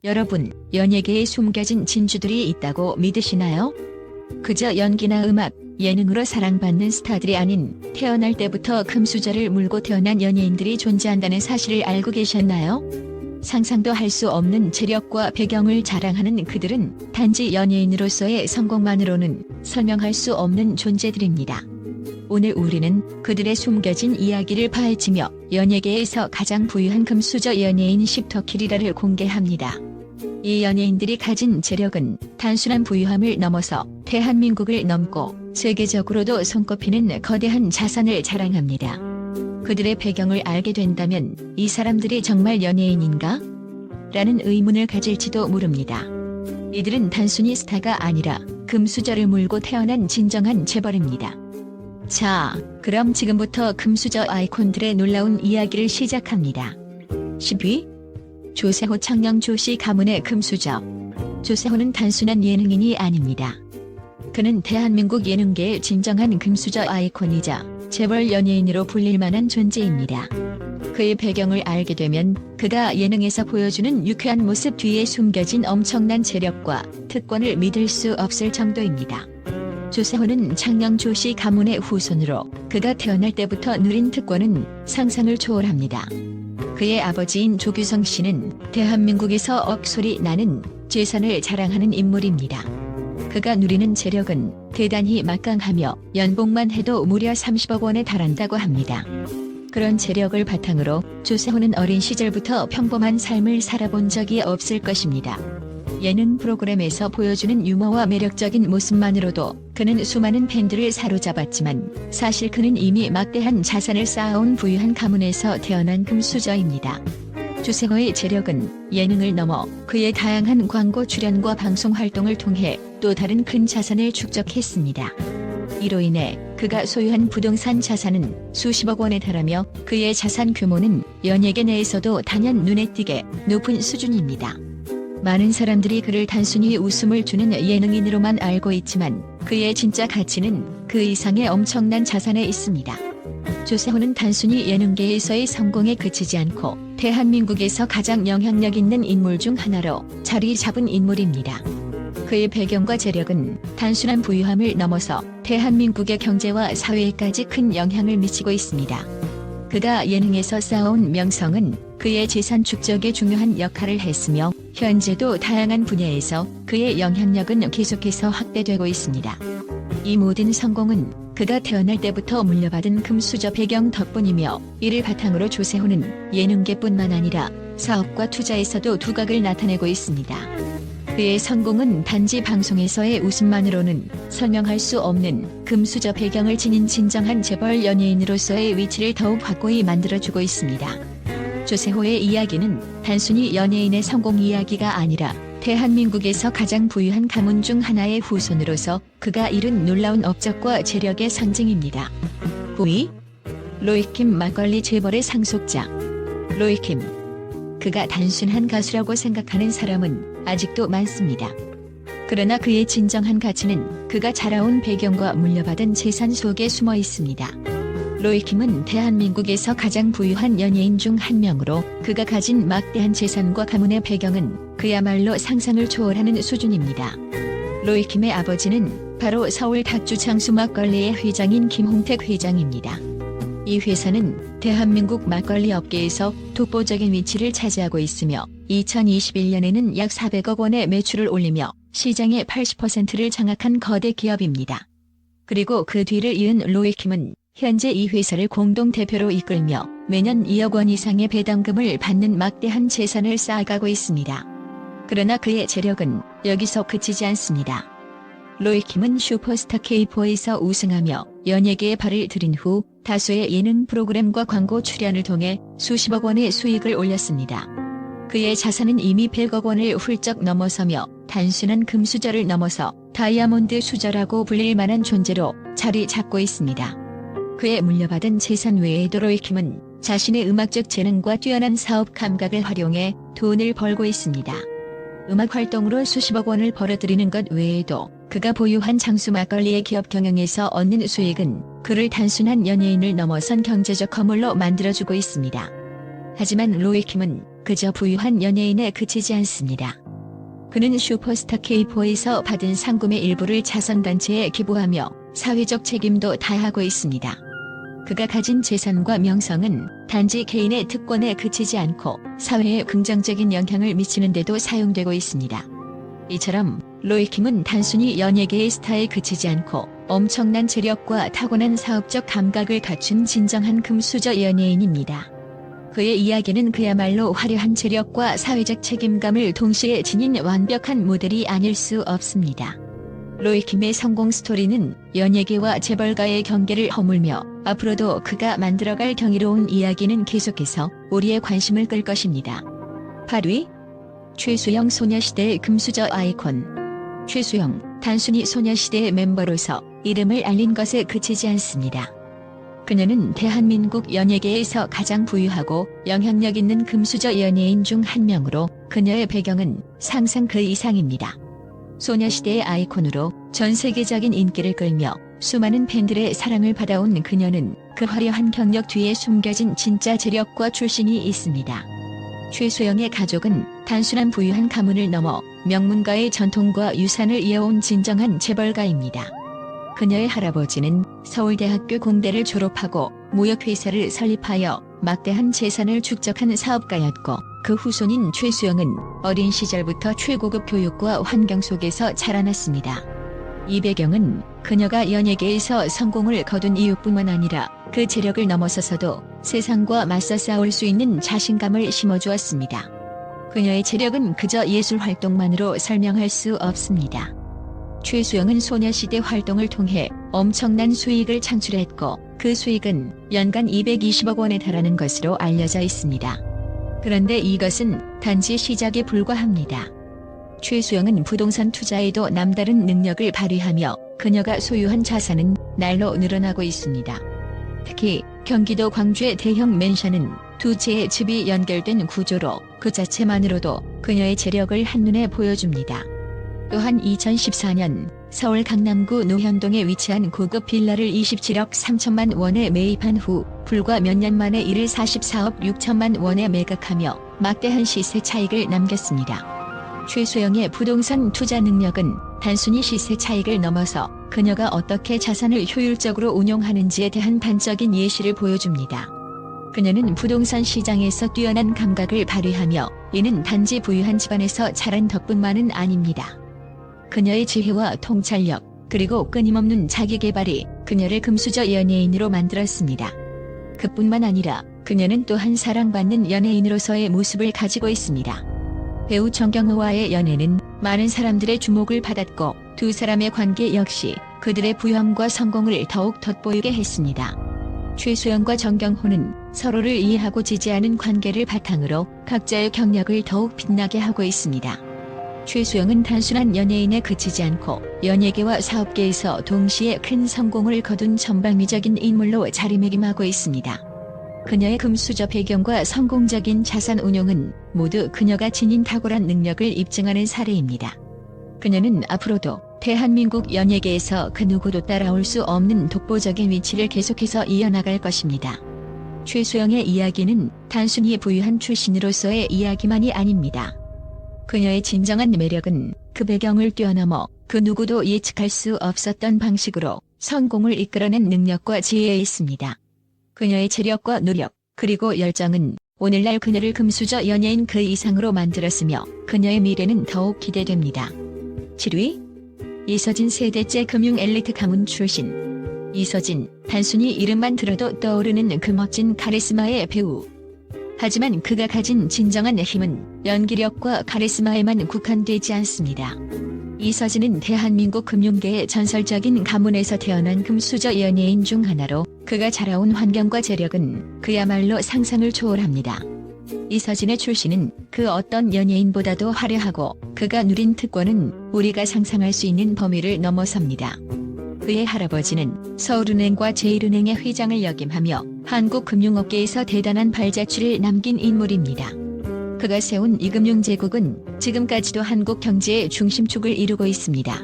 여러분, 연예계에 숨겨진 진주들이 있다고 믿으시나요? 그저 연기나 음악, 예능으로 사랑받는 스타들이 아닌 태어날 때부터 금수저를 물고 태어난 연예인들이 존재한다는 사실을 알고 계셨나요? 상상도 할 수 없는 재력과 배경을 자랑하는 그들은 단지 연예인으로서의 성공만으로는 설명할 수 없는 존재들입니다. 오늘 우리는 그들의 숨겨진 이야기를 파헤치며 연예계에서 가장 부유한 금수저 연예인 10터키리라를 공개합니다. 이 연예인들이 가진 재력은 단순한 부유함을 넘어서 대한민국을 넘고 세계적으로도 손꼽히는 거대한 자산을 자랑합니다. 그들의 배경을 알게 된다면 이 사람들이 정말 연예인인가? 라는 의문을 가질지도 모릅니다. 이들은 단순히 스타가 아니라 금수저를 물고 태어난 진정한 재벌입니다. 자, 그럼 지금부터 금수저 아이콘들의 놀라운 이야기를 시작합니다. 10위. 조세호. 창녕조씨 가문의 금수저. 조세호는 단순한 예능인이 아닙니다. 그는 대한민국 예능계의 진정한 금수저 아이콘이자 재벌 연예인으로 불릴 만한 존재입니다. 그의 배경을 알게 되면 그가 예능에서 보여주는 유쾌한 모습 뒤에 숨겨진 엄청난 재력과 특권을 믿을 수 없을 정도입니다. 조세호는 창녕조씨 가문의 후손으로 그가 태어날 때부터 누린 특권은 상상을 초월합니다. 그의 아버지인 조규성 씨는 대한민국에서 억소리 나는 재산을 자랑하는 인물입니다. 그가 누리는 재력은 대단히 막강하며 연봉만 해도 무려 30억 원에 달한다고 합니다. 그런 재력을 바탕으로 조세호는 어린 시절부터 평범한 삶을 살아본 적이 없을 것입니다. 예능 프로그램에서 보여주는 유머와 매력적인 모습만으로도 그는 수많은 팬들을 사로잡았지만 사실 그는 이미 막대한 자산을 쌓아온 부유한 가문에서 태어난 금수저입니다. 조세호의 재력은 예능을 넘어 그의 다양한 광고 출연과 방송 활동을 통해 또 다른 큰 자산을 축적했습니다. 이로 인해 그가 소유한 부동산 자산은 수십억 원에 달하며 그의 자산 규모는 연예계 내에서도 단연 눈에 띄게 높은 수준입니다. 많은 사람들이 그를 단순히 웃음을 주는 예능인으로만 알고 있지만 그의 진짜 가치는 그 이상의 엄청난 자산에 있습니다. 조세호는 단순히 예능계에서의 성공에 그치지 않고 대한민국에서 가장 영향력 있는 인물 중 하나로 자리 잡은 인물입니다. 그의 배경과 재력은 단순한 부유함을 넘어서 대한민국의 경제와 사회에까지 큰 영향을 미치고 있습니다. 그가 예능에서 쌓아온 명성은 그의 재산 축적에 중요한 역할을 했으며 현재도 다양한 분야에서 그의 영향력은 계속해서 확대되고 있습니다. 이 모든 성공은 그가 태어날 때부터 물려받은 금수저 배경 덕분이며 이를 바탕으로 조세호는 예능계뿐만 아니라 사업과 투자에서도 두각을 나타내고 있습니다. 그의 성공은 단지 방송에서의 웃음만으로는 설명할 수 없는 금수저 배경을 지닌 진정한 재벌 연예인으로서의 위치를 더욱 확고히 만들어주고 있습니다. 조세호의 이야기는 단순히 연예인의 성공 이야기가 아니라 대한민국에서 가장 부유한 가문 중 하나의 후손으로서 그가 이룬 놀라운 업적과 재력의 상징입니다. 9위. 로이킴. 막걸리 재벌의 상속자. 로이킴. 그가 단순한 가수라고 생각하는 사람은 아직도 많습니다. 그러나 그의 진정한 가치는 그가 자라온 배경과 물려받은 재산 속에 숨어 있습니다. 로이킴은 대한민국에서 가장 부유한 연예인 중 한 명으로 그가 가진 막대한 재산과 가문의 배경은 그야말로 상상을 초월하는 수준입니다. 로이킴의 아버지는 바로 서울 닭주 장수 막걸리의 회장인 김홍택 회장입니다. 이 회사는 대한민국 막걸리 업계에서 독보적인 위치를 차지하고 있으며 2021년에는 약 400억 원의 매출을 올리며 시장의 80%를 장악한 거대 기업입니다. 그리고 그 뒤를 이은 로이킴은 현재 이 회사를 공동대표로 이끌며 매년 2억 원 이상의 배당금을 받는 막대한 재산을 쌓아가고 있습니다. 그러나 그의 재력은 여기서 그치지 않습니다. 로이킴은 슈퍼스타 K4에서 우승하며 연예계에 발을 들인 후 다수의 예능 프로그램과 광고 출연을 통해 수십억 원의 수익을 올렸습니다. 그의 자산은 이미 100억 원을 훌쩍 넘어서며 단순한 금수저를 넘어서 다이아몬드 수저라고 불릴 만한 존재로 자리 잡고 있습니다. 그의 물려받은 재산 외에도 로이킴은 자신의 음악적 재능과 뛰어난 사업 감각을 활용해 돈을 벌고 있습니다. 음악 활동으로 수십억 원을 벌어들이는 것 외에도 그가 보유한 장수 막걸리의 기업 경영에서 얻는 수익은 그를 단순한 연예인을 넘어선 경제적 거물로 만들어주고 있습니다. 하지만 로이킴은 그저 부유한 연예인에 그치지 않습니다. 그는 슈퍼스타 K4에서 받은 상금의 일부를 자선단체에 기부하며 사회적 책임도 다하고 있습니다. 그가 가진 재산과 명성은 단지 개인의 특권에 그치지 않고 사회에 긍정적인 영향을 미치는 데도 사용되고 있습니다. 이처럼 로이킴은 단순히 연예계의 스타에 그치지 않고 엄청난 재력과 타고난 사업적 감각을 갖춘 진정한 금수저 연예인입니다. 그의 이야기는 그야말로 화려한 재력과 사회적 책임감을 동시에 지닌 완벽한 모델이 아닐 수 없습니다. 로이킴의 성공 스토리는 연예계와 재벌가의 경계를 허물며 앞으로도 그가 만들어갈 경이로운 이야기는 계속해서 우리의 관심을 끌 것입니다. 8위, 최수영 소녀시대의 금수저 아이콘. 최수영, 단순히 소녀시대의 멤버로서 이름을 알린 것에 그치지 않습니다. 그녀는 대한민국 연예계에서 가장 부유하고 영향력 있는 금수저 연예인 중 한 명으로 그녀의 배경은 상상 그 이상입니다. 소녀시대의 아이콘으로 전 세계적인 인기를 끌며 수많은 팬들의 사랑을 받아온 그녀는 그 화려한 경력 뒤에 숨겨진 진짜 재력과 출신이 있습니다. 최수영의 가족은 단순한 부유한 가문을 넘어 명문가의 전통과 유산을 이어온 진정한 재벌가입니다. 그녀의 할아버지는 서울대학교 공대를 졸업하고 무역회사를 설립하여 막대한 재산을 축적한 사업가였고, 그 후손인 최수영은 어린 시절부터 최고급 교육과 환경 속에서 자라났습니다. 이 배경은 그녀가 연예계에서 성공을 거둔 이유뿐만 아니라 그 재력을 넘어서서도 세상과 맞서 싸울 수 있는 자신감을 심어주었습니다. 그녀의 재력은 그저 예술 활동만으로 설명할 수 없습니다. 최수영은 소녀시대 활동을 통해 엄청난 수익을 창출했고, 그 수익은 연간 220억 원에 달하는 것으로 알려져 있습니다. 그런데 이것은 단지 시작에 불과합니다. 최수영은 부동산 투자에도 남다른 능력을 발휘하며 그녀가 소유한 자산은 날로 늘어나고 있습니다. 특히 경기도 광주의 대형 맨션은 두 채의 집이 연결된 구조로 그 자체만으로도 그녀의 재력을 한눈에 보여줍니다. 또한 2014년 서울 강남구 노현동에 위치한 고급 빌라를 27억 3천만 원에 매입한 후 불과 몇 년 만에 이를 44억 6천만 원에 매각하며 막대한 시세 차익을 남겼습니다. 최수영의 부동산 투자 능력은 단순히 시세 차익을 넘어서 그녀가 어떻게 자산을 효율적으로 운용하는지에 대한 단적인 예시를 보여줍니다. 그녀는 부동산 시장에서 뛰어난 감각을 발휘하며 이는 단지 부유한 집안에서 자란 덕분만은 아닙니다. 그녀의 지혜와 통찰력, 그리고 끊임없는 자기개발이 그녀를 금수저 연예인으로 만들었습니다. 그뿐만 아니라 그녀는 또한 사랑받는 연예인으로서의 모습을 가지고 있습니다. 배우 정경호와의 연애는 많은 사람들의 주목을 받았고, 두 사람의 관계 역시 그들의 부유함과 성공을 더욱 돋보이게 했습니다. 최수영과 정경호는 서로를 이해하고 지지하는 관계를 바탕으로 각자의 경력을 더욱 빛나게 하고 있습니다. 최수영은 단순한 연예인에 그치지 않고 연예계와 사업계에서 동시에 큰 성공을 거둔 전방위적인 인물로 자리매김하고 있습니다. 그녀의 금수저 배경과 성공적인 자산 운용은 모두 그녀가 지닌 탁월한 능력을 입증하는 사례입니다. 그녀는 앞으로도 대한민국 연예계에서 그 누구도 따라올 수 없는 독보적인 위치를 계속해서 이어나갈 것입니다. 최수영의 이야기는 단순히 부유한 출신으로서의 이야기만이 아닙니다. 그녀의 진정한 매력은 그 배경을 뛰어넘어 그 누구도 예측할 수 없었던 방식으로 성공을 이끌어낸 능력과 지혜에 있습니다. 그녀의 재력과 노력, 그리고 열정은 오늘날 그녀를 금수저 연예인 그 이상으로 만들었으며 그녀의 미래는 더욱 기대됩니다. 7위, 이서진 세대째 금융 엘리트 가문 출신. 이서진, 단순히 이름만 들어도 떠오르는 그 멋진 카리스마의 배우. 하지만 그가 가진 진정한 힘은 연기력과 카리스마에만 국한되지 않습니다. 이서진은 대한민국 금융계의 전설적인 가문에서 태어난 금수저 연예인 중 하나로 그가 자라온 환경과 재력은 그야말로 상상을 초월합니다. 이서진의 출신은 그 어떤 연예인보다도 화려하고 그가 누린 특권은 우리가 상상할 수 있는 범위를 넘어섭니다. 그의 할아버지는 서울은행과 제일은행의 회장을 역임하며 한국 금융업계에서 대단한 발자취를 남긴 인물입니다. 그가 세운 이 금융제국은 지금까지도 한국 경제의 중심축을 이루고 있습니다.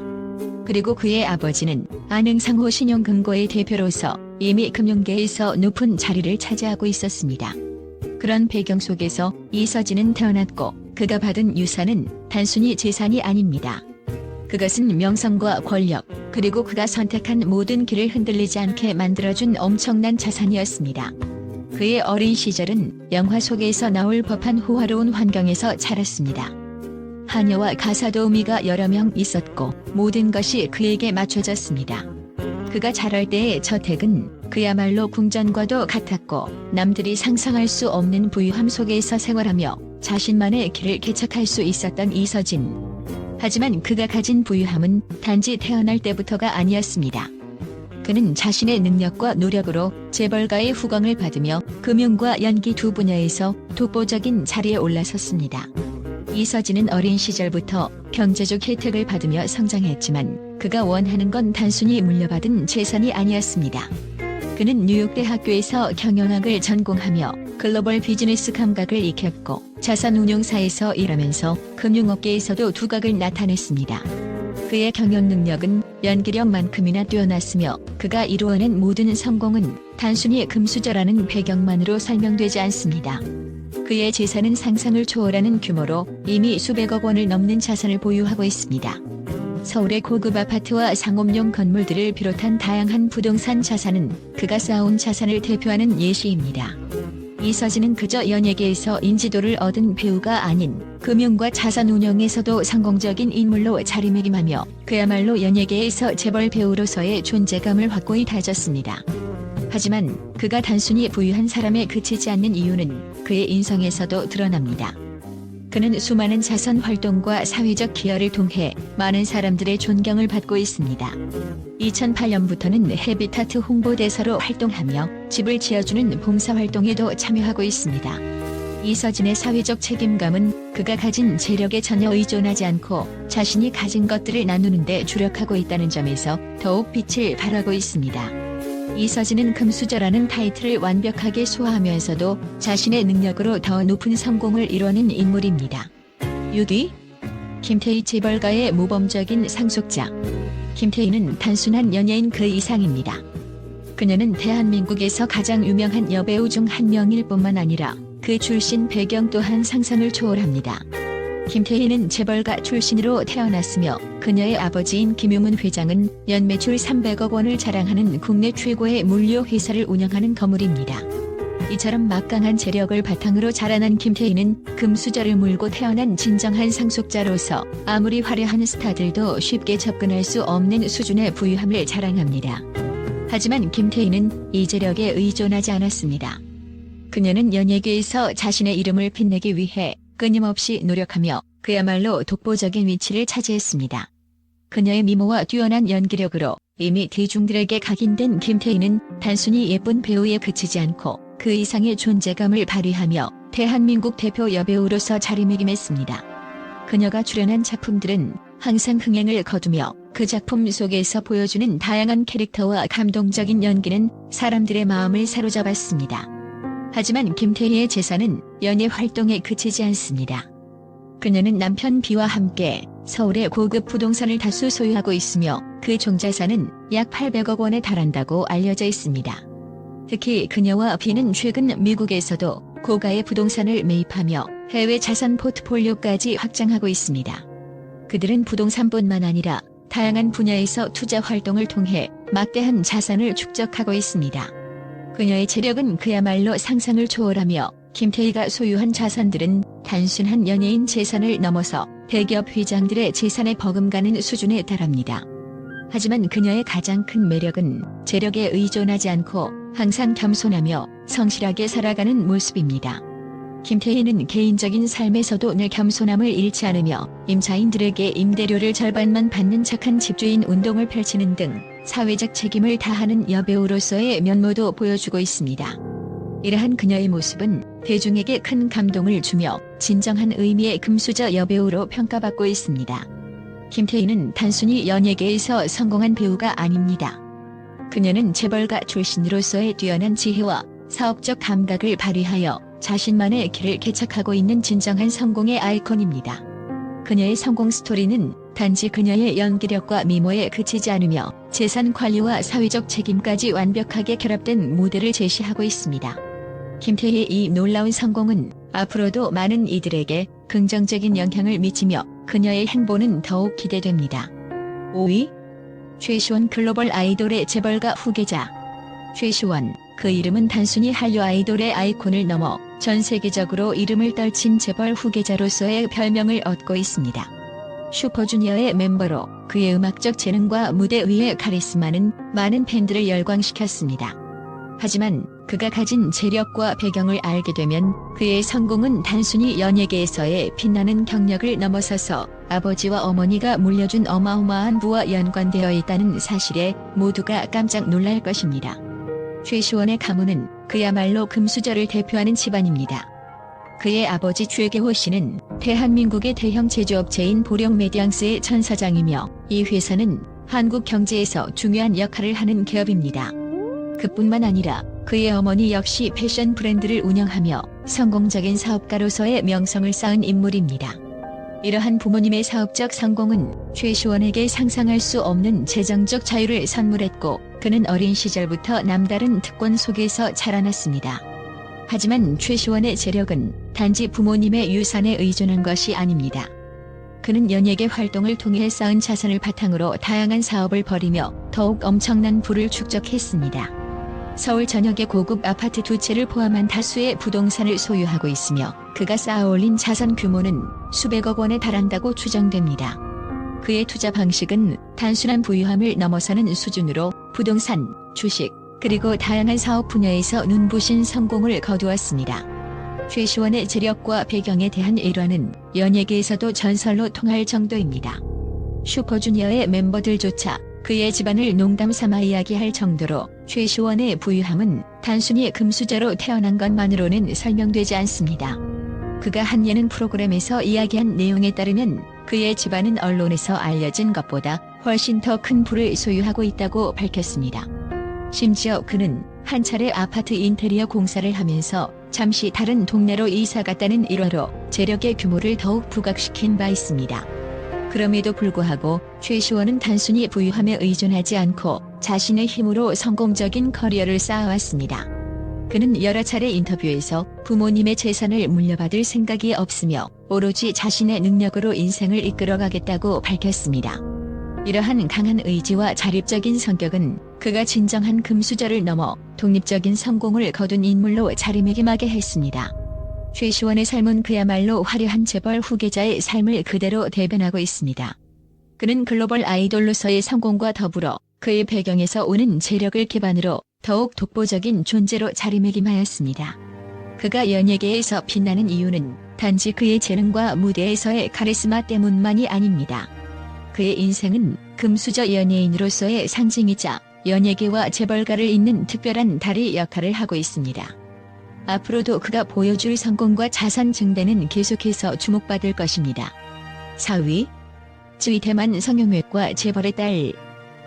그리고 그의 아버지는 안흥상호 신용금고의 대표로서 이미 금융계에서 높은 자리를 차지하고 있었습니다. 그런 배경 속에서 이서진은 태어났고 그가 받은 유산은 단순히 재산이 아닙니다. 그것은 명성과 권력, 그리고 그가 선택한 모든 길을 흔들리지 않게 만들어준 엄청난 자산이었습니다. 그의 어린 시절은 영화 속에서 나올 법한 호화로운 환경에서 자랐습니다. 하녀와 가사 도우미가 여러 명 있었고 모든 것이 그에게 맞춰졌습니다. 그가 자랄 때의 저택은 그야말로 궁전과도 같았고 남들이 상상할 수 없는 부유함 속에서 생활하며 자신만의 길을 개척할 수 있었던 이서진. 하지만 그가 가진 부유함은 단지 태어날 때부터가 아니었습니다. 그는 자신의 능력과 노력으로 재벌가의 후광을 받으며 금융과 연기 두 분야에서 독보적인 자리에 올라섰습니다. 이서진은 어린 시절부터 경제적 혜택을 받으며 성장했지만 그가 원하는 건 단순히 물려받은 재산이 아니었습니다. 그는 뉴욕대 학교에서 경영학을 전공하며 글로벌 비즈니스 감각을 익혔고 자산운용사에서 일하면서 금융업계에서도 두각을 나타냈습니다. 그의 경영 능력은 연기력만큼이나 뛰어났으며 그가 이루어낸 모든 성공은 단순히 금수저라는 배경만으로 설명되지 않습니다. 그의 재산은 상상을 초월하는 규모로 이미 수백억 원을 넘는 자산을 보유하고 있습니다. 서울의 고급 아파트와 상업용 건물들을 비롯한 다양한 부동산 자산은 그가 쌓아온 자산을 대표하는 예시입니다. 이서진은 그저 연예계에서 인지도를 얻은 배우가 아닌 금융과 자산 운영에서도 성공적인 인물로 자리매김하며 그야말로 연예계에서 재벌 배우로서의 존재감을 확고히 다졌습니다. 하지만 그가 단순히 부유한 사람에 그치지 않는 이유는 그의 인성에서도 드러납니다. 그는 수많은 자선 활동과 사회적 기여를 통해 많은 사람들의 존경을 받고 있습니다. 2008년부터는 헤비타트 홍보대사로 활동하며 집을 지어주는 봉사활동에도 참여하고 있습니다. 이서진의 사회적 책임감은 그가 가진 재력에 전혀 의존하지 않고 자신이 가진 것들을 나누는 데 주력하고 있다는 점에서 더욱 빛을 발하고 있습니다. 이서진은 금수저라는 타이틀을 완벽하게 소화하면서도 자신의 능력으로 더 높은 성공을 이뤄낸 인물입니다. 6위, 김태희 재벌가의 모범적인 상속자. 김태희는 단순한 연예인 그 이상입니다. 그녀는 대한민국에서 가장 유명한 여배우 중 한 명일 뿐만 아니라 그 출신 배경 또한 상상을 초월합니다. 김태희는 재벌가 출신으로 태어났으며 그녀의 아버지인 김용문 회장은 연매출 300억 원을 자랑하는 국내 최고의 물류 회사를 운영하는 거물입니다. 이처럼 막강한 재력을 바탕으로 자라난 김태희는 금수저를 물고 태어난 진정한 상속자로서 아무리 화려한 스타들도 쉽게 접근할 수 없는 수준의 부유함을 자랑합니다. 하지만 김태희는 이 재력에 의존하지 않았습니다. 그녀는 연예계에서 자신의 이름을 빛내기 위해 끊임없이 노력하며 그야말로 독보적인 위치를 차지했습니다. 그녀의 미모와 뛰어난 연기력으로 이미 대중들에게 각인된 김태희는 단순히 예쁜 배우에 그치지 않고 그 이상의 존재감을 발휘하며 대한민국 대표 여배우로서 자리매김했습니다. 그녀가 출연한 작품들은 항상 흥행을 거두며 그 작품 속에서 보여주는 다양한 캐릭터와 감동적인 연기는 사람들의 마음을 사로잡았습니다. 하지만 김태희의 재산은 연예 활동에 그치지 않습니다. 그녀는 남편 비와 함께 서울의 고급 부동산을 다수 소유하고 있으며 그 총자산은 약 800억 원에 달한다고 알려져 있습니다. 특히 그녀와 비는 최근 미국에서도 고가의 부동산을 매입하며 해외 자산 포트폴리오까지 확장하고 있습니다. 그들은 부동산뿐만 아니라 다양한 분야에서 투자 활동을 통해 막대한 자산을 축적하고 있습니다. 그녀의 재력은 그야말로 상상을 초월하며 김태희가 소유한 자산들은 단순한 연예인 재산을 넘어서 대기업 회장들의 재산에 버금가는 수준에 달합니다. 하지만 그녀의 가장 큰 매력은 재력에 의존하지 않고 항상 겸손하며 성실하게 살아가는 모습입니다. 김태희는 개인적인 삶에서도 늘 겸손함을 잃지 않으며 임차인들에게 임대료를 절반만 받는 착한 집주인 운동을 펼치는 등 사회적 책임을 다하는 여배우로서의 면모도 보여주고 있습니다. 이러한 그녀의 모습은 대중에게 큰 감동을 주며 진정한 의미의 금수저 여배우로 평가받고 있습니다. 김태희는 단순히 연예계에서 성공한 배우가 아닙니다. 그녀는 재벌가 출신으로서의 뛰어난 지혜와 사업적 감각을 발휘하여 자신만의 길을 개척하고 있는 진정한 성공의 아이콘입니다. 그녀의 성공 스토리는 단지 그녀의 연기력과 미모에 그치지 않으며 재산 관리와 사회적 책임까지 완벽하게 결합된 모델을 제시하고 있습니다. 김태희의 이 놀라운 성공은 앞으로도 많은 이들에게 긍정적인 영향을 미치며 그녀의 행보는 더욱 기대됩니다. 5위. 최시원 글로벌 아이돌의 재벌가 후계자. 최시원, 그 이름은 단순히 한류 아이돌의 아이콘을 넘어 전 세계적으로 이름을 떨친 재벌 후계자로서의 별명을 얻고 있습니다. 슈퍼주니어의 멤버로 그의 음악적 재능과 무대 위의 카리스마는 많은 팬들을 열광시켰습니다. 하지만 그가 가진 재력과 배경을 알게 되면 그의 성공은 단순히 연예계에서의 빛나는 경력을 넘어서서 아버지와 어머니가 물려준 어마어마한 부와 연관되어 있다는 사실에 모두가 깜짝 놀랄 것입니다. 최시원의 가문은 그야말로 금수저를 대표하는 집안입니다. 그의 아버지 최계호 씨는 대한민국의 대형 제조업체인 보령메디앙스의 전 사장이며 이 회사는 한국 경제에서 중요한 역할을 하는 기업입니다. 그뿐만 아니라 그의 어머니 역시 패션 브랜드를 운영하며 성공적인 사업가로서의 명성을 쌓은 인물입니다. 이러한 부모님의 사업적 성공은 최시원에게 상상할 수 없는 재정적 자유를 선물했고 그는 어린 시절부터 남다른 특권 속에서 자라났습니다. 하지만 최시원의 재력은 단지 부모님의 유산에 의존한 것이 아닙니다. 그는 연예계 활동을 통해 쌓은 자산을 바탕으로 다양한 사업을 벌이며 더욱 엄청난 부를 축적했습니다. 서울 전역의 고급 아파트 2채를 포함한 다수의 부동산을 소유하고 있으며 그가 쌓아올린 자산 규모는 수백억 원에 달한다고 추정됩니다. 그의 투자 방식은 단순한 부유함을 넘어서는 수준으로 부동산, 주식, 그리고 다양한 사업 분야에서 눈부신 성공을 거두었습니다. 최시원의 재력과 배경에 대한 일화는 연예계에서도 전설로 통할 정도입니다. 슈퍼주니어의 멤버들조차 그의 집안을 농담 삼아 이야기할 정도로 최시원의 부유함은 단순히 금수저로 태어난 것만으로는 설명되지 않습니다. 그가 한 예능 프로그램에서 이야기한 내용에 따르면 그의 집안은 언론에서 알려진 것보다 훨씬 더 큰 부를 소유하고 있다고 밝혔습니다. 심지어 그는 한 차례 아파트 인테리어 공사를 하면서 잠시 다른 동네로 이사 갔다는 일화로 재력의 규모를 더욱 부각시킨 바 있습니다. 그럼에도 불구하고 최시원은 단순히 부유함에 의존하지 않고 자신의 힘으로 성공적인 커리어를 쌓아왔습니다. 그는 여러 차례 인터뷰에서 부모님의 재산을 물려받을 생각이 없으며 오로지 자신의 능력으로 인생을 이끌어가겠다고 밝혔습니다. 이러한 강한 의지와 자립적인 성격은 그가 진정한 금수저를 넘어 독립적인 성공을 거둔 인물로 자리매김하게 했습니다. 최시원의 삶은 그야말로 화려한 재벌 후계자의 삶을 그대로 대변하고 있습니다. 그는 글로벌 아이돌로서의 성공과 더불어 그의 배경에서 오는 재력을 기반으로 더욱 독보적인 존재로 자리매김하였습니다. 그가 연예계에서 빛나는 이유는 단지 그의 재능과 무대에서의 카리스마 때문만이 아닙니다. 그의 인생은 금수저 연예인으로서의 상징이자 연예계와 재벌가를 잇는 특별한 다리 역할을 하고 있습니다. 앞으로도 그가 보여줄 성공과 자산 증대는 계속해서 주목받을 것입니다. 4위. 쯔위 대만 성형외과 재벌의 딸.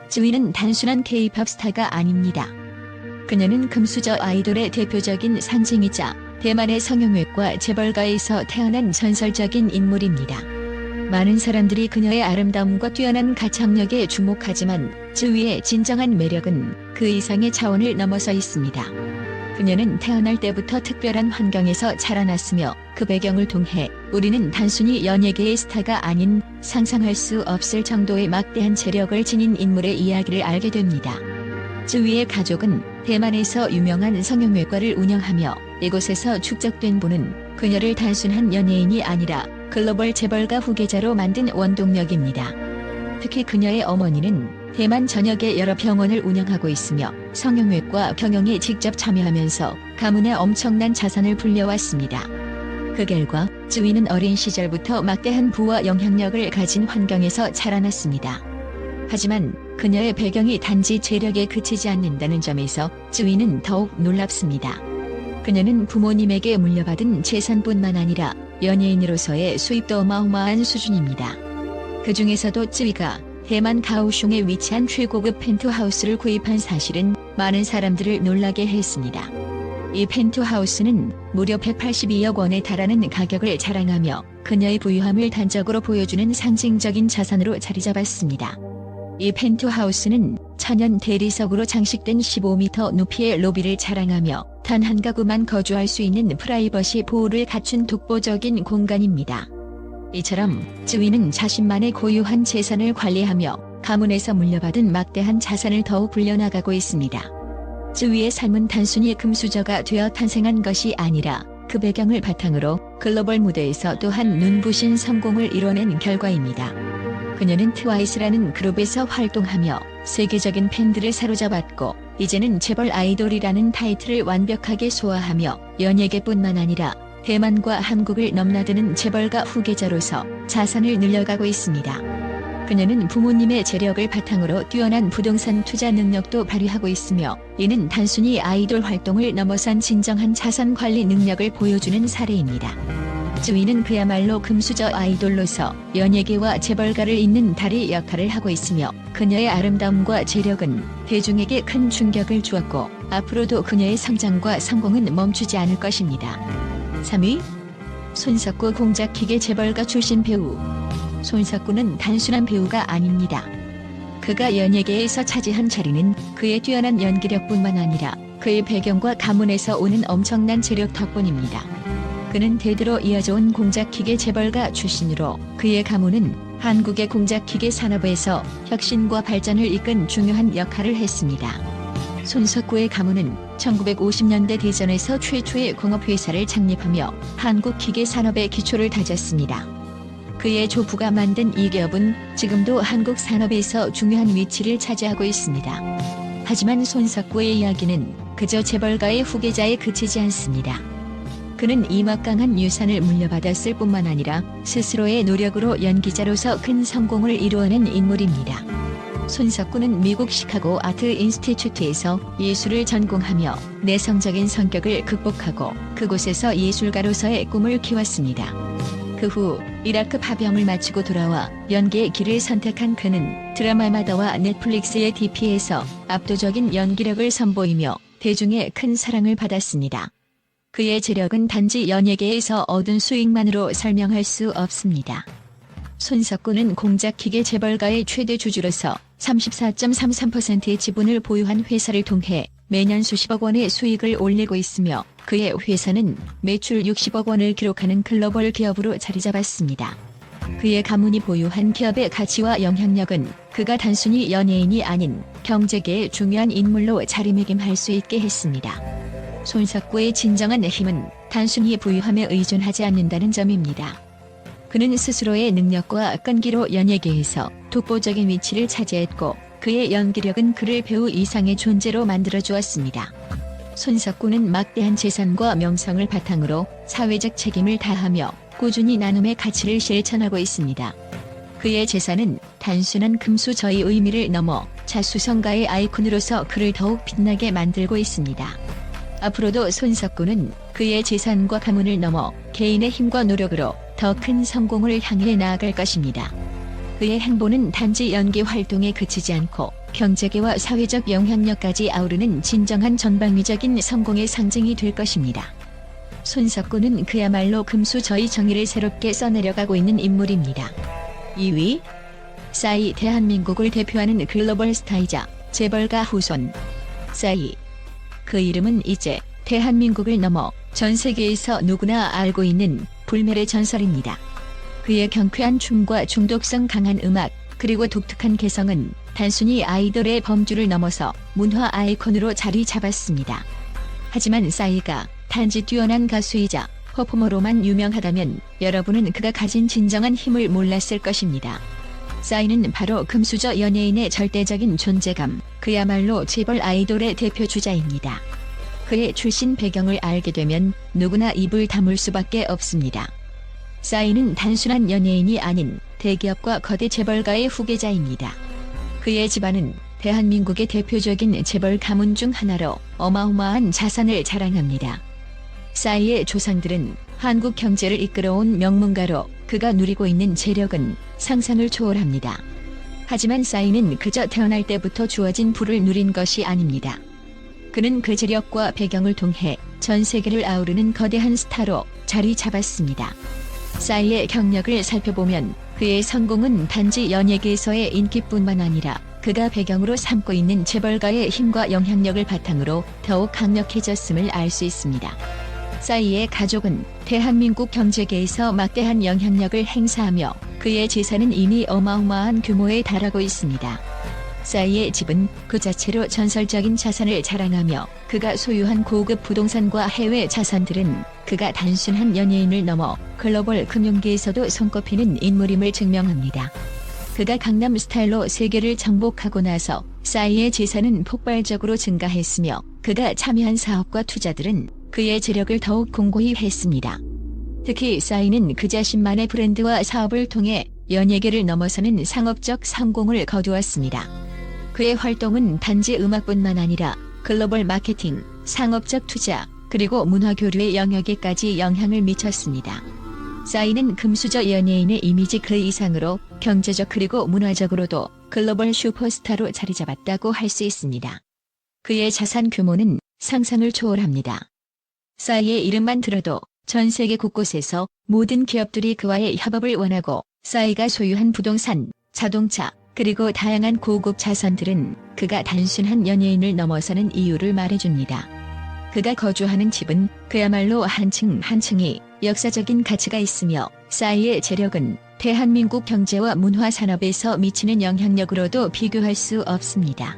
쯔위는 단순한 K-팝 스타가 아닙니다. 그녀는 금수저 아이돌의 대표적인 상징이자 대만의 성형외과 재벌가에서 태어난 전설적인 인물입니다. 많은 사람들이 그녀의 아름다움과 뛰어난 가창력에 주목하지만 쯔위의 진정한 매력은 그 이상의 차원을 넘어서 있습니다. 그녀는 태어날 때부터 특별한 환경에서 자라났으며 그 배경을 통해 우리는 단순히 연예계의 스타가 아닌 상상할 수 없을 정도의 막대한 재력을 지닌 인물의 이야기를 알게 됩니다. 쯔위의 가족은 대만에서 유명한 성형외과를 운영하며 이곳에서 축적된 부는 그녀를 단순한 연예인이 아니라 글로벌 재벌가 후계자로 만든 원동력입니다. 특히 그녀의 어머니는 대만 전역의 여러 병원을 운영하고 있으며 성형외과 경영에 직접 참여하면서 가문에 엄청난 자산을 불려왔습니다. 그 결과 쯔위는 어린 시절부터 막대한 부와 영향력을 가진 환경에서 자라났습니다. 하지만 그녀의 배경이 단지 재력에 그치지 않는다는 점에서 쯔위는 더욱 놀랍습니다. 그녀는 부모님에게 물려받은 재산뿐만 아니라 연예인으로서의 수입도 어마어마한 수준입니다. 그 중에서도 쯔위가 대만 가오슝에 위치한 최고급 펜트하우스를 구입한 사실은 많은 사람들을 놀라게 했습니다. 이 펜트하우스는 무려 182억 원에 달하는 가격을 자랑하며 그녀의 부유함을 단적으로 보여주는 상징적인 자산으로 자리잡았습니다. 이 펜트하우스는 천연 대리석으로 장식된 15m 높이의 로비를 자랑하며 단 한 가구만 거주할 수 있는 프라이버시 보호를 갖춘 독보적인 공간입니다. 이처럼 쯔위는 자신만의 고유한 재산을 관리하며 가문에서 물려받은 막대한 자산을 더욱 불려나가고 있습니다. 쯔위의 삶은 단순히 금수저가 되어 탄생한 것이 아니라 그 배경을 바탕으로 글로벌 무대에서 또한 눈부신 성공을 이뤄낸 결과입니다. 그녀는 트와이스라는 그룹에서 활동하며 세계적인 팬들을 사로잡았고 이제는 재벌 아이돌이라는 타이틀을 완벽하게 소화하며 연예계뿐만 아니라 대만과 한국을 넘나드는 재벌가 후계자로서 자산을 늘려가고 있습니다. 그녀는 부모님의 재력을 바탕으로 뛰어난 부동산 투자 능력도 발휘하고 있으며 이는 단순히 아이돌 활동을 넘어선 진정한 자산 관리 능력을 보여주는 사례입니다. 쯔위는 그야말로 금수저 아이돌로서 연예계와 재벌가를 잇는 다리 역할을 하고 있으며 그녀의 아름다움과 재력은 대중에게 큰 충격을 주었고 앞으로도 그녀의 성장과 성공은 멈추지 않을 것입니다. 3위 손석구 공작기계 재벌가 출신 배우. 손석구는 단순한 배우가 아닙니다. 그가 연예계에서 차지한 자리는 그의 뛰어난 연기력뿐만 아니라 그의 배경과 가문에서 오는 엄청난 재력 덕분입니다. 그는 대대로 이어져온 공작기계 재벌가 출신으로 그의 가문은 한국의 공작기계 산업에서 혁신과 발전을 이끈 중요한 역할을 했습니다. 손석구의 가문은 1950년대 대전에서 최초의 공업회사를 창립하며 한국 기계 산업의 기초를 다졌습니다. 그의 조부가 만든 이 기업은 지금도 한국 산업에서 중요한 위치를 차지하고 있습니다. 하지만 손석구의 이야기는 그저 재벌가의 후계자에 그치지 않습니다. 그는 이 막강한 유산을 물려받았을 뿐만 아니라 스스로의 노력으로 연기자로서 큰 성공을 이루어낸 인물입니다. 손석구는 미국 시카고 아트 인스티튜트에서 예술을 전공하며 내성적인 성격을 극복하고 그곳에서 예술가로서의 꿈을 키웠습니다. 그 후 이라크 파병을 마치고 돌아와 연기의 길을 선택한 그는 드라마 마다와 넷플릭스의 DP에서 압도적인 연기력을 선보이며 대중의 큰 사랑을 받았습니다. 그의 재력은 단지 연예계에서 얻은 수익만으로 설명할 수 없습니다. 손석구는 공작기계 재벌가의 최대 주주로서 34.33%의 지분을 보유한 회사를 통해 매년 수십억 원의 수익을 올리고 있으며 그의 회사는 매출 60억 원을 기록하는 글로벌 기업으로 자리잡았습니다. 그의 가문이 보유한 기업의 가치와 영향력은 그가 단순히 연예인이 아닌 경제계의 중요한 인물로 자리매김할 수 있게 했습니다. 손석구의 진정한 힘은 단순히 부유함에 의존하지 않는다는 점입니다. 그는 스스로의 능력과 끈기로 연예계에서 독보적인 위치를 차지했고 그의 연기력은 그를 배우 이상의 존재로 만들어주었습니다. 손석구는 막대한 재산과 명성을 바탕으로 사회적 책임을 다하며 꾸준히 나눔의 가치를 실천하고 있습니다. 그의 재산은 단순한 금수저의 의미를 넘어 자수성가의 아이콘으로서 그를 더욱 빛나게 만들고 있습니다. 앞으로도 손석구는 그의 재산과 가문을 넘어 개인의 힘과 노력으로 더 큰 성공을 향해 나아갈 것입니다. 그의 행보는 단지 연기 활동에 그치지 않고 경제계와 사회적 영향력까지 아우르는 진정한 전방위적인 성공의 상징이 될 것입니다. 손석구는 그야말로 금수저의 정의를 새롭게 써내려가고 있는 인물입니다. 2위 싸이. 대한민국을 대표하는 글로벌 스타이자 재벌가 후손 싸이. 그 이름은 이제 대한민국을 넘어 전 세계에서 누구나 알고 있는 불멸의 전설입니다. 그의 경쾌한 춤과 중독성 강한 음악 그리고 독특한 개성은 단순히 아이돌의 범주를 넘어서 문화 아이콘으로 자리 잡았습니다. 하지만 싸이가 단지 뛰어난 가수이자 퍼포머로만 유명하다면 여러분은 그가 가진 진정한 힘을 몰랐을 것입니다. 싸이는 바로 금수저 연예인의 절대적인 존재감, 그야말로 재벌 아이돌의 대표 주자입니다. 그의 출신 배경을 알게 되면 누구나 입을 다물 수밖에 없습니다. 싸이는 단순한 연예인이 아닌 대기업과 거대 재벌가의 후계자입니다. 그의 집안은 대한민국의 대표적인 재벌 가문 중 하나로 어마어마한 자산을 자랑합니다. 싸이의 조상들은 한국 경제를 이끌어온 명문가로 그가 누리고 있는 재력은 상상을 초월합니다. 하지만 싸이는 그저 태어날 때부터 주어진 부를 누린 것이 아닙니다. 그는 그 재력과 배경을 통해 전 세계를 아우르는 거대한 스타로 자리 잡았습니다. 싸이의 경력을 살펴보면 그의 성공은 단지 연예계에서의 인기뿐만 아니라 그가 배경으로 삼고 있는 재벌가의 힘과 영향력을 바탕으로 더욱 강력해졌음을 알 수 있습니다. 싸이의 가족은 대한민국 경제계에서 막대한 영향력을 행사하며 그의 재산은 이미 어마어마한 규모에 달하고 있습니다. 싸이의 집은 그 자체로 전설적인 자산을 자랑하며 그가 소유한 고급 부동산과 해외 자산들은 그가 단순한 연예인을 넘어 글로벌 금융계에서도 손꼽히는 인물임을 증명합니다. 그가 강남 스타일로 세계를 정복하고 나서 싸이의 재산은 폭발적으로 증가했으며 그가 참여한 사업과 투자들은 그의 재력을 더욱 공고히 했습니다. 특히 싸이는 그 자신만의 브랜드와 사업을 통해 연예계를 넘어서는 상업적 성공을 거두었습니다. 그의 활동은 단지 음악뿐만 아니라 글로벌 마케팅, 상업적 투자, 그리고 문화교류의 영역에까지 영향을 미쳤습니다. 싸이는 금수저 연예인의 이미지 그 이상으로 경제적 그리고 문화적으로도 글로벌 슈퍼스타로 자리 잡았다고 할 수 있습니다. 그의 자산 규모는 상상을 초월합니다. 싸이의 이름만 들어도 전 세계 곳곳에서 모든 기업들이 그와의 협업을 원하고 싸이가 소유한 부동산, 자동차, 그리고 다양한 고급 자산들은 그가 단순한 연예인을 넘어서는 이유를 말해줍니다. 그가 거주하는 집은 그야말로 한 층 한 층이 역사적인 가치가 있으며 싸이의 재력은 대한민국 경제와 문화 산업에서 미치는 영향력으로도 비교할 수 없습니다.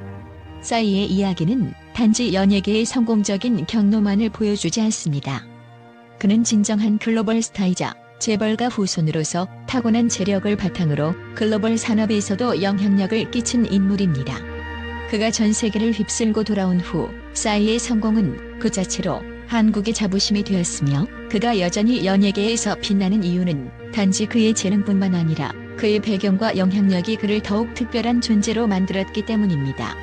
싸이의 이야기는 단지 연예계의 성공적인 경로만을 보여주지 않습니다. 그는 진정한 글로벌 스타이자 재벌가 후손으로서 타고난 재력을 바탕으로 글로벌 산업에서도 영향력을 끼친 인물입니다. 그가 전 세계를 휩쓸고 돌아온 후 싸이의 성공은 그 자체로 한국의 자부심이 되었으며 그가 여전히 연예계에서 빛나는 이유는 단지 그의 재능뿐만 아니라 그의 배경과 영향력이 그를 더욱 특별한 존재로 만들었기 때문입니다.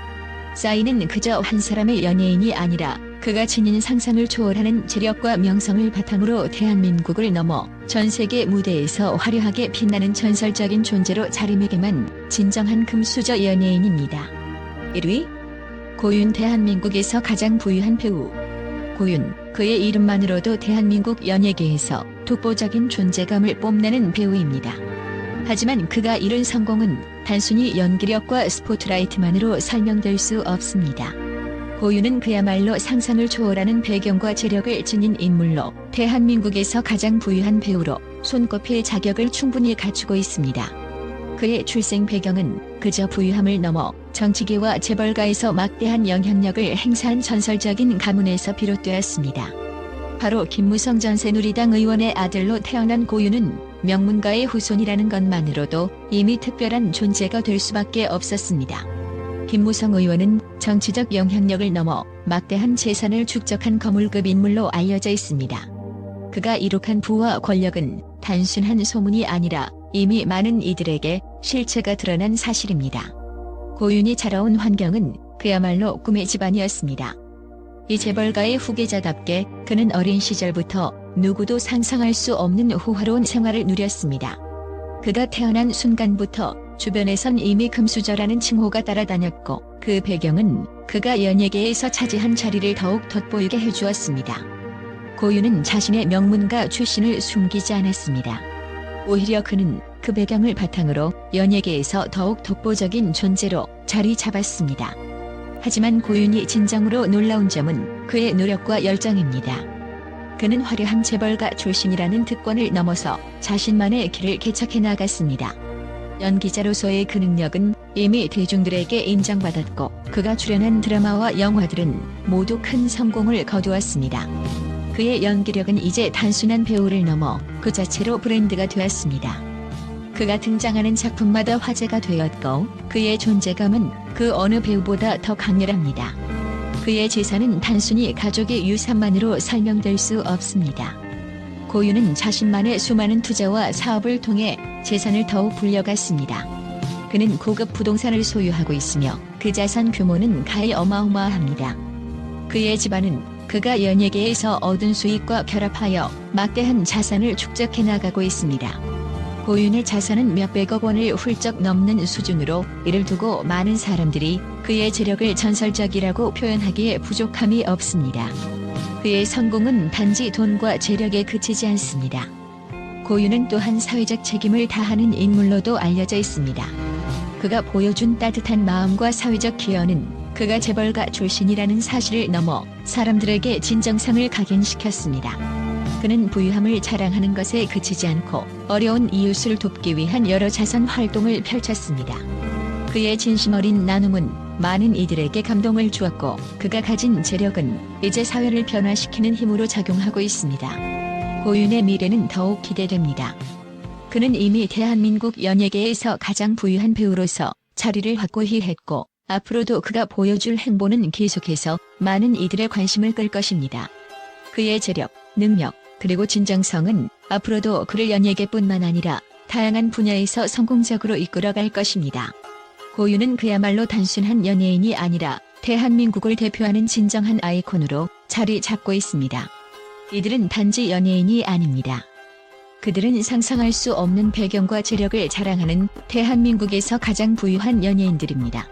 싸이는 그저 한 사람의 연예인이 아니라 그가 지닌 상상을 초월하는 재력과 명성을 바탕으로 대한민국을 넘어 전 세계 무대에서 화려하게 빛나는 전설적인 존재로 자리매김한 진정한 금수저 연예인입니다. 1위. 고윤. 대한민국에서 가장 부유한 배우. 고윤, 그의 이름만으로도 대한민국 연예계에서 독보적인 존재감을 뽐내는 배우입니다. 하지만 그가 이룬 성공은 단순히 연기력과 스포트라이트만으로 설명될 수 없습니다. 고윤은 그야말로 상상을 초월하는 배경과 재력을 지닌 인물로 대한민국에서 가장 부유한 배우로 손꼽힐 자격을 충분히 갖추고 있습니다. 그의 출생 배경은 그저 부유함을 넘어 정치계와 재벌가에서 막대한 영향력을 행사한 전설적인 가문에서 비롯되었습니다. 바로 김무성 전 새누리당 의원의 아들로 태어난 고윤은 명문가의 후손이라는 것만으로도 이미 특별한 존재가 될 수밖에 없었습니다. 김무성 의원은 정치적 영향력을 넘어 막대한 재산을 축적한 거물급 인물로 알려져 있습니다. 그가 이룩한 부와 권력은 단순한 소문이 아니라 이미 많은 이들에게 실체가 드러난 사실입니다. 고윤이 자라온 환경은 그야말로 꿈의 집안이었습니다. 이 재벌가의 후계자답게 그는 어린 시절부터 누구도 상상할 수 없는 호화로운 생활을 누렸습니다. 그가 태어난 순간부터 주변에선 이미 금수저라는 칭호가 따라다녔고 그 배경은 그가 연예계에서 차지한 자리를 더욱 돋보이게 해주었습니다. 고윤은 자신의 명문가 출신을 숨기지 않았습니다. 오히려 그는 그 배경을 바탕으로 연예계에서 더욱 독보적인 존재로 자리 잡았습니다. 하지만 고윤이 진정으로 놀라운 점은 그의 노력과 열정입니다. 그는 화려한 재벌가 출신이라는 특권을 넘어서 자신만의 길을 개척해 나갔습니다. 연기자로서의 그 능력은 이미 대중들에게 인정받았고 그가 출연한 드라마와 영화들은 모두 큰 성공을 거두었습니다. 그의 연기력은 이제 단순한 배우를 넘어 그 자체로 브랜드가 되었습니다. 그가 등장하는 작품마다 화제가 되었고 그의 존재감은 그 어느 배우보다 더 강렬합니다. 그의 재산은 단순히 가족의 유산만으로 설명될 수 없습니다. 고윤은 자신만의 수많은 투자와 사업을 통해 재산을 더욱 불려갔습니다. 그는 고급 부동산을 소유하고 있으며 그 자산 규모는 가히 어마어마합니다. 그의 집안은 그가 연예계에서 얻은 수익과 결합하여 막대한 자산을 축적해 나가고 있습니다. 고윤의 자산은 몇백억 원을 훌쩍 넘는 수준으로 이를 두고 많은 사람들이 그의 재력을 전설적이라고 표현하기에 부족함이 없습니다. 그의 성공은 단지 돈과 재력에 그치지 않습니다. 고윤은 또한 사회적 책임을 다하는 인물로도 알려져 있습니다. 그가 보여준 따뜻한 마음과 사회적 기여는 그가 재벌가 출신이라는 사실을 넘어 사람들에게 진정성을 각인시켰습니다. 그는 부유함을 자랑하는 것에 그치지 않고 어려운 이웃을 돕기 위한 여러 자선 활동을 펼쳤습니다. 그의 진심 어린 나눔은 많은 이들에게 감동을 주었고 그가 가진 재력은 이제 사회를 변화시키는 힘으로 작용하고 있습니다. 고윤의 미래는 더욱 기대됩니다. 그는 이미 대한민국 연예계에서 가장 부유한 배우로서 자리를 확고히 했고 앞으로도 그가 보여줄 행보는 계속해서 많은 이들의 관심을 끌 것입니다. 그의 재력, 능력, 그리고 진정성은 앞으로도 그를 연예계뿐만 아니라 다양한 분야에서 성공적으로 이끌어갈 것입니다. 고윤은 그야말로 단순한 연예인이 아니라 대한민국을 대표하는 진정한 아이콘으로 자리 잡고 있습니다. 이들은 단지 연예인이 아닙니다. 그들은 상상할 수 없는 배경과 재력을 자랑하는 대한민국에서 가장 부유한 연예인들입니다.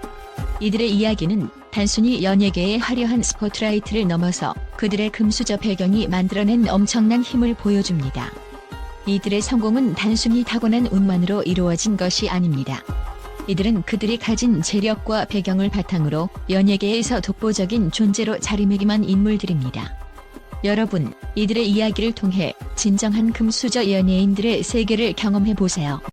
이들의 이야기는 단순히 연예계의 화려한 스포트라이트를 넘어서 그들의 금수저 배경이 만들어낸 엄청난 힘을 보여줍니다. 이들의 성공은 단순히 타고난 운만으로 이루어진 것이 아닙니다. 이들은 그들이 가진 재력과 배경을 바탕으로 연예계에서 독보적인 존재로 자리매김한 인물들입니다. 여러분, 이들의 이야기를 통해 진정한 금수저 연예인들의 세계를 경험해 보세요.